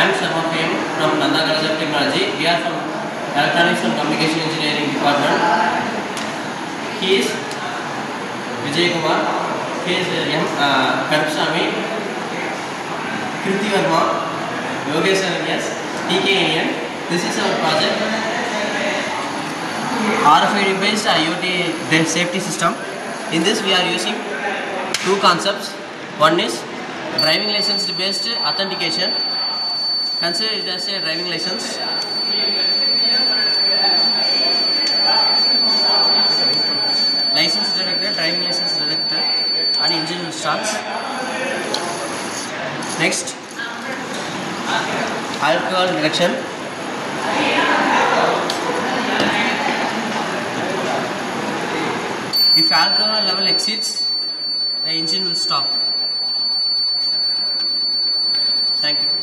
I am Sharma from Nanda College of Technology. We are from Electronics and Communication Engineering Department. He is Vijay Kumar. He is Karpsami, Kriti Verma, Yogesh Yes, TK Indian. This is our project. RFID based IoT safety system. In this we are using two concepts. One is driving license based authentication. Consider it as a driving license. License detector, driving license detector, and engine starts. Next, alcohol detection. If alcohol level exceeds, the engine will stop. Thank you.